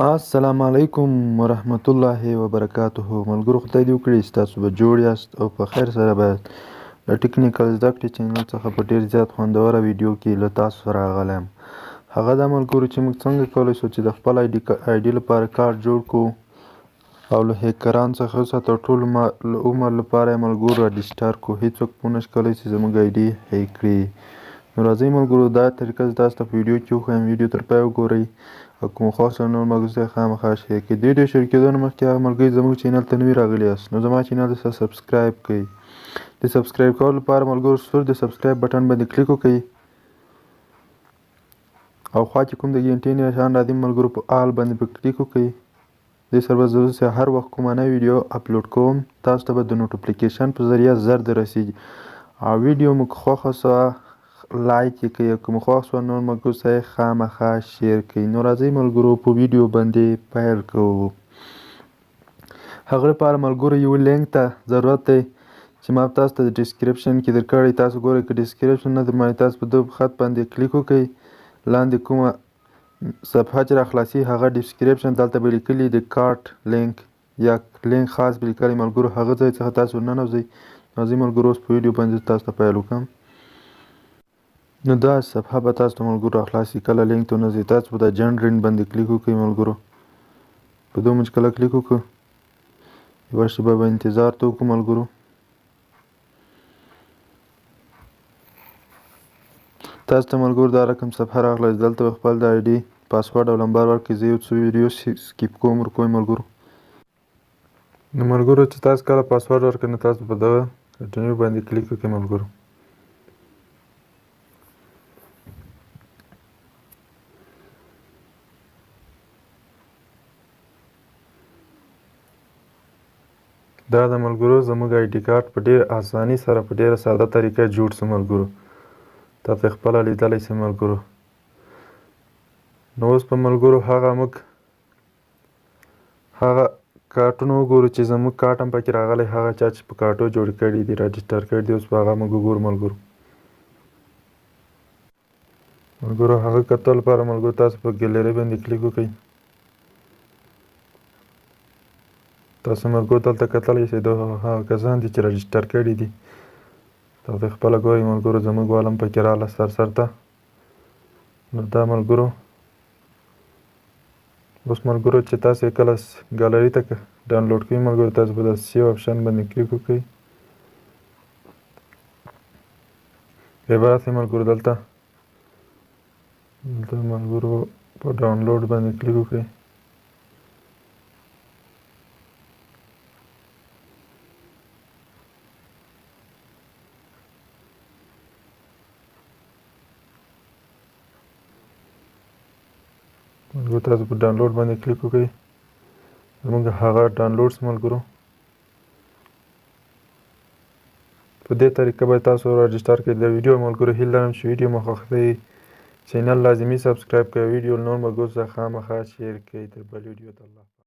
السلام علیکم ورحمت الله وبرکاته. ملګرو خدای دې وکړي چې تاسو به جوړ یاست او په خیر سره باید د ټیکنیکل زده کړې چینل څخه په ډیر زیات خوندوره ویډیو کې له تاسو سره راغلی یم. هغه دا ملګرو چې موږ څنګه کولی شو چې د خپل ايډي لپاره کارډ جوړ کړو او له هیکران څخه وساتو ټول عمر لپاره یې ملګرو رجسټر کړو. هیڅوک پوه نشي کولی چې زموږ ايډي هیک کړي. نو راځئ ملګرو دا طریقه زه تاسو ته په ویډیو کې وښیم. ویډیو تر پایه وګورئ او کوم خوښ شوی نور ملګرو سره خامخا شیر کړئ. د ویډیو شیر کېدو نه مخکې هغه ملګري زموږ چینل ته نوي راغلي یاست نو زما چینل ته سبسګرائب کړئ. د سبسګرائب کولو لپاره ملګرو سور د سبسګرائب بټن باندې کلیک وکړئ او خوا کې کوم د ګنټې نښان راځي ملګرو په آل باندې په کلیک وکړئ. دې سره به زه هر وخت کومه نوې ویډیو اپلوډ کوم تاسو ته به د نوټیفیکیشن په ذریعه زر دررسیږي. او ویډیو مو که خوښه سوه لایک یې کړئ او که مو خوښ سوه نور ملګرو سره یې خامخا شیر کړئ. نو راځئ ملګرو په ویډیو باندې پیل کوو. هغه لپاره ملګرو یو لینک ته ضرورت دی چې ما تاسو ته د ډسکریپشن کې درکړی. تاسو ګورئ که ډسکریپشن نه درباندې تاسو په دغه خط باندې کلیک وکړئ. لاندې کومه صفحه چې راخلاصي هغه ډسکریپشن دلته به لیکلي د کارډ لینک یا لینک خاص به لیکلی ملګرو هغه ځای څخه تاسو ورننوځئ. راځئ ملګرو اوس په ویډیو باندې تاسو ته پیل وکړم. نو دا صفحه به تاسو ته ملګرو راخلاصي. کله لینک ته ونځئ تاسو به دا جنرین باندې کلیک وکړئ ملګرو. په دومره چې کله کلیک وکړو یوه شېبه به انتظار ته وکړو ملګرو. تاسو ته ملګرو دا رقم صفحه راغله دلته به خپل د ايډي پاسورډ او نمبر ورکړئ. زه یو څو ویډیو سکیپ کوم ورکوئ ملګرو. نو ملګرو چې تاسو کله پاسورډ ورکړئ نو تاسو په دغه کنټینیو باندې کلیک وکړئ ملګرو. دا د ملګرو زموږ ايډي کارت په ډیر اسانۍ سره په ډیره ساده طریقه جوړ شو ملګرو. تاسو خپله لیدلی شئ ملګرو. نو اوس په ملګرو هغه کارټونه وګورو چې زموږ کارت هم پکې راغلی. هغه چا چې په کارټو جوړ کړي دي رجسټر کړي دي اوس په هغه موږ وګورو ملګرو. هغه کتلو لپاره ملګرو تاسو په ګیلري باندې کلیک وکړئ. تاسو ملګرو دلته کتلی شئ دا هغه کسان دي چې رجسټر کړي دي. تاسو خپله ګورئ ملګرو زموږ والا هم پکې راغله سر ته. نو دا ملګرو اوس ملګرو چې تاسو یې کله ګالري ته ډاونلوډ کوئ ملګرو تاسو په دا سیو آپشن باندې کلیک وکړئ. بیا به راسئ ملګرو دلته ملګرو په ډاونلوډ باندې کلیک وکړئ. ملګرو تاسو په ډاونلوډ باندې کلیک وکړئ. زموږ هغه ډاونلوډس ملګرو په دې طریقه به تاسو رجسټر کړئ. د ویډیو ملګرو هیله لرم چې ویډیو مو خوښ دی. چینل لازمي سبسګرائب کړئ. ویډیو نور ملګرو سره خامخا شیر کړئ. تر بل ویډیو ته الله